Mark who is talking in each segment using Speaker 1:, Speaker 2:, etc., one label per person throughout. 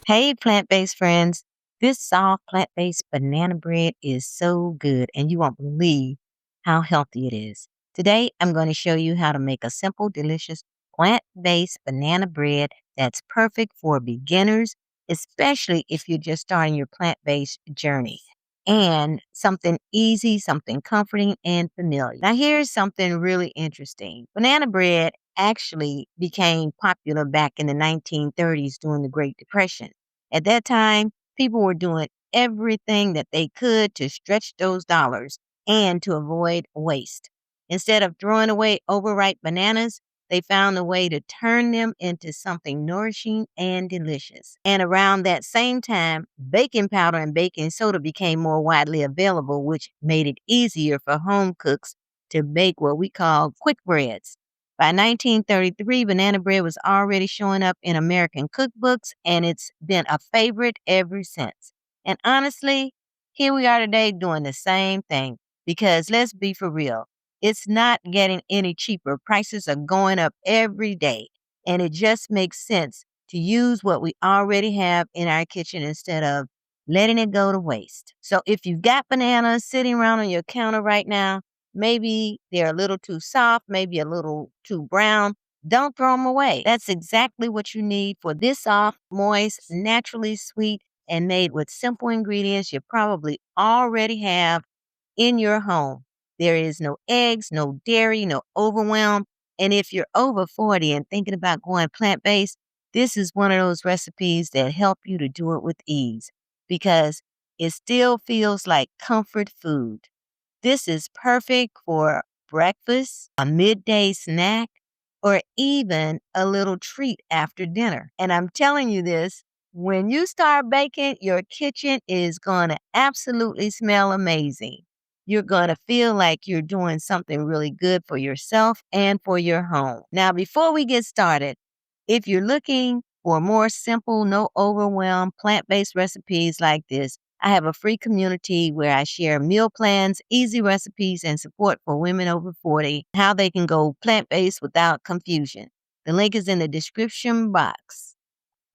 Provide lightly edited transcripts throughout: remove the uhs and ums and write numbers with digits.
Speaker 1: Hey, plant-based friends. This soft plant-based banana bread is so good, and you won't believe how healthy it is. Today, I'm going to show you how to make a simple, delicious plant-based banana bread that's perfect for beginners, especially if you're just starting your plant-based journey. And something easy, something comforting and familiar. Now, here's something really interesting. Banana bread actually became popular back in the 1930s during the Great Depression. At that time, people were doing everything that they could to stretch those dollars and to avoid waste. Instead of throwing away overripe bananas, they found a way to turn them into something nourishing and delicious. And around that same time, baking powder and baking soda became more widely available, which made it easier for home cooks to bake what we call quick breads. By 1933, banana bread was already showing up in American cookbooks, and it's been a favorite ever since. And honestly, here we are today doing the same thing because let's be for real, it's not getting any cheaper. Prices are going up every day, and it just makes sense to use what we already have in our kitchen instead of letting it go to waste. So if you've got bananas sitting around on your counter right now, maybe they're a little too soft, maybe a little too brown. Don't throw them away. That's exactly what you need for this soft, moist, naturally sweet, and made with simple ingredients you probably already have in your home. There is no eggs, no dairy, no overwhelm. And if you're over 40 and thinking about going plant based, this is one of those recipes that help you to do it with ease because it still feels like comfort food. This is perfect for breakfast, a midday snack, or even a little treat after dinner. And I'm telling you this, when you start baking, your kitchen is going to absolutely smell amazing. You're going to feel like you're doing something really good for yourself and for your home. Now, before we get started, if you're looking for more simple, no overwhelm, plant-based recipes like this, I have a free community where I share meal plans, easy recipes, and support for women over 40, how they can go plant-based without confusion. The link is in the description box.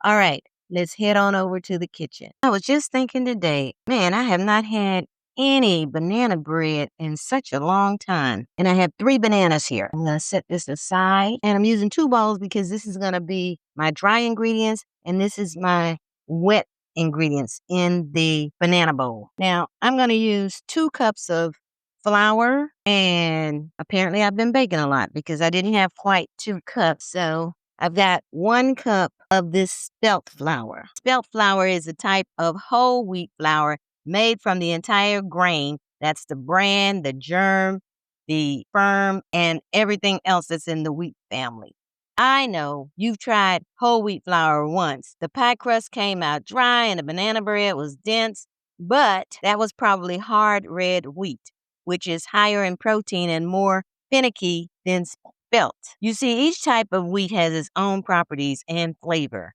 Speaker 1: All right, let's head on over to the kitchen. I was just thinking today, man, I have not had any banana bread in such a long time. And I have 3 bananas here. I'm going to set this aside. And I'm using 2 bowls because this is going to be my dry ingredients and this is my wet ingredients in the banana bowl. Now, I'm going to use 2 cups of flour. And apparently I've been baking a lot because I didn't have quite 2 cups. So I've got 1 cup of this spelt flour. Spelt flour is a type of whole wheat flour made from the entire grain. That's the bran, the germ, the sperm, and everything else that's in the wheat family. I know you've tried whole wheat flour once. The pie crust came out dry and the banana bread was dense, but that was probably hard red wheat, which is higher in protein and more finicky than spelt. You see, each type of wheat has its own properties and flavor.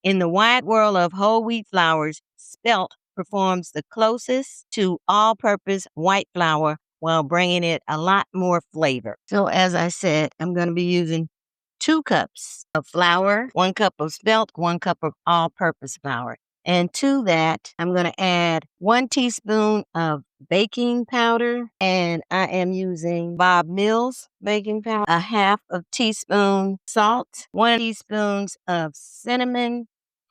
Speaker 1: In the wide world of whole wheat flours, spelt performs the closest to all-purpose white flour while bringing it a lot more flavor. So as I said, I'm going to be using 2 cups of flour, 1 cup of spelt, 1 cup of all-purpose flour. And to that, I'm going to add 1 teaspoon of baking powder, and I am using Bob Mills baking powder, a half of teaspoon salt, 1 teaspoon of cinnamon.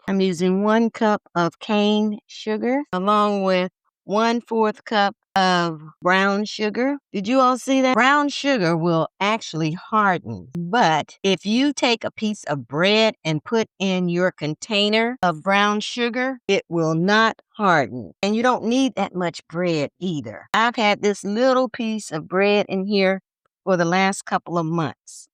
Speaker 1: I'm using 1 cup of cane sugar, along with 1/4 cup of brown sugar. Did you all see that? Brown sugar will actually harden. But if you take a piece of bread and put in your container of brown sugar, it will not harden. And you don't need that much bread either. I've had this little piece of bread in here for the last couple of months.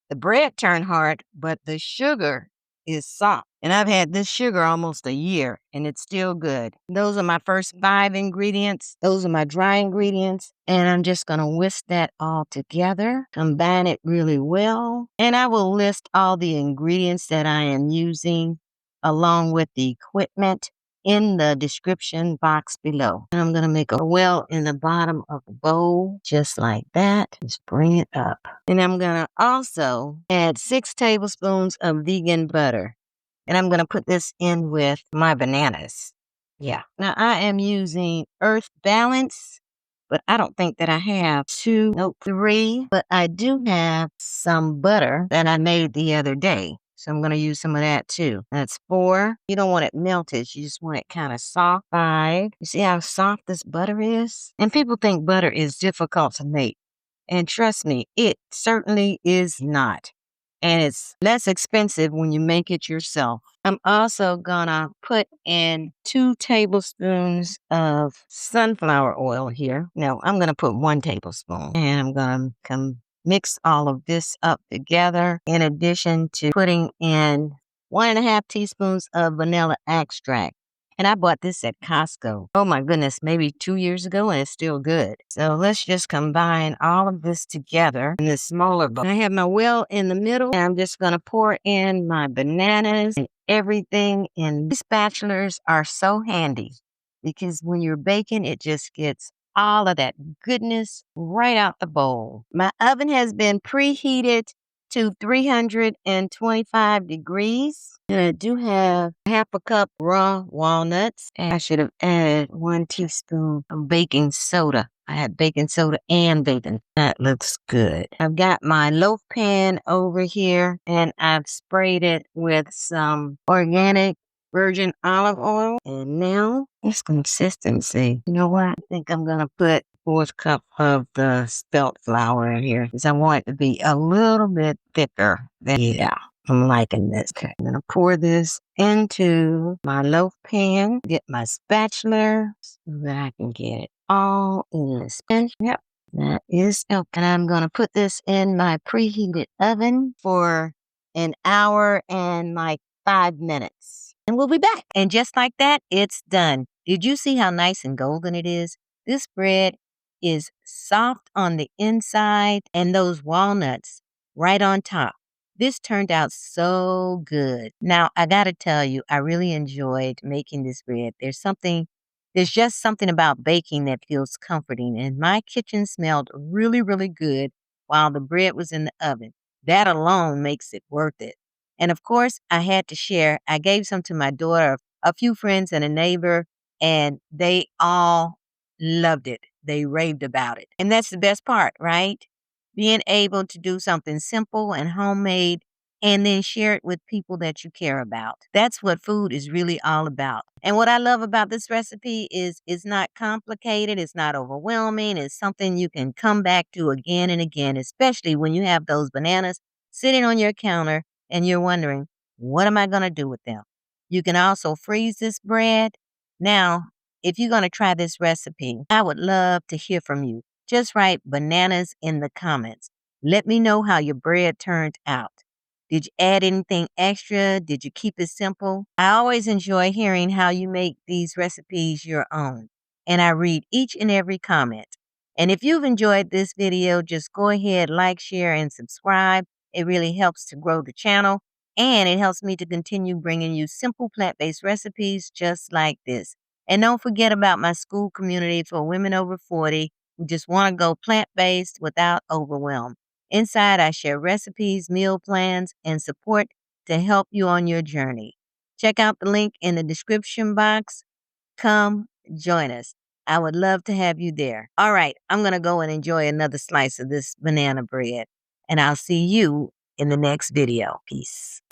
Speaker 1: The bread turned hard, but the sugar is soft. And I've had this sugar almost a year, and it's still good. Those are my first 5 ingredients. Those are my dry ingredients. And I'm just going to whisk that all together, combine it really well. And I will list all the ingredients that I am using along with the equipment in the description box below. And I'm going to make a well in the bottom of the bowl, just like that. Just bring it up. And I'm going to also add 6 tablespoons of vegan butter. And I'm going to put this in with my bananas. Yeah. Now I am using Earth Balance, but I don't think that I have two, nope, three, but I do have some butter that I made the other day. So I'm going to use some of that too. That's 4. You don't want it melted. You just want it kind of soft. 5. You see how soft this butter is? And people think butter is difficult to make. And trust me, it certainly is not. And it's less expensive when you make it yourself. I'm also gonna put in 2 tablespoons of sunflower oil here. No, I'm gonna put 1 tablespoon. And I'm gonna mix all of this up together, in addition to putting in 1.5 teaspoons of vanilla extract. And I bought this at Costco. Oh my goodness, maybe 2 years ago, and it's still good. So let's just combine all of this together in this smaller bowl. I have my well in the middle, and I'm just going to pour in my bananas and everything. And these spatulas are so handy because when you're baking, it just gets all of that goodness right out the bowl. My oven has been preheated to 325 degrees. And I do have 1/2 cup raw walnuts. And I should have added 1 teaspoon of baking soda. I had baking soda and bacon. That looks good. I've got my loaf pan over here, and I've sprayed it with some organic virgin olive oil. And now it's consistency. You know what? I think I'm going to put 1/4 cup of the spelt flour in here because I want it to be a little bit thicker. Yeah, I'm liking this. Okay, I'm going to pour this into my loaf pan, get my spatula so that I can get it all in the spatula. Yep, that is it. And I'm going to put this in my preheated oven for an hour and like 5 minutes. And we'll be back. And just like that, it's done. Did you see how nice and golden it is? This bread is soft on the inside and those walnuts right on top. This turned out so good. Now, I got to tell you, I really enjoyed making this bread. There's just something about baking that feels comforting. And my kitchen smelled really, really good while the bread was in the oven. That alone makes it worth it. And of course, I had to share. I gave some to my daughter, a few friends, and a neighbor, and they all loved it. They raved about it. And that's the best part, right? Being able to do something simple and homemade and then share it with people that you care about. That's what food is really all about. And what I love about this recipe is it's not complicated, it's not overwhelming, it's something you can come back to again and again, especially when you have those bananas sitting on your counter and you're wondering, what am I going to do with them? You can also freeze this bread. Now, if you're going to try this recipe, I would love to hear from you. Just write bananas in the comments. Let me know how your bread turned out. Did you add anything extra? Did you keep it simple? I always enjoy hearing how you make these recipes your own. And I read each and every comment. And if you've enjoyed this video, just go ahead, like, share, and subscribe. It really helps to grow the channel. And it helps me to continue bringing you simple plant-based recipes just like this. And don't forget about my school community for women over 40 who just want to go plant-based without overwhelm. Inside, I share recipes, meal plans, and support to help you on your journey. Check out the link in the description box. Come join us. I would love to have you there. All right, I'm going to go and enjoy another slice of this banana bread, and I'll see you in the next video. Peace.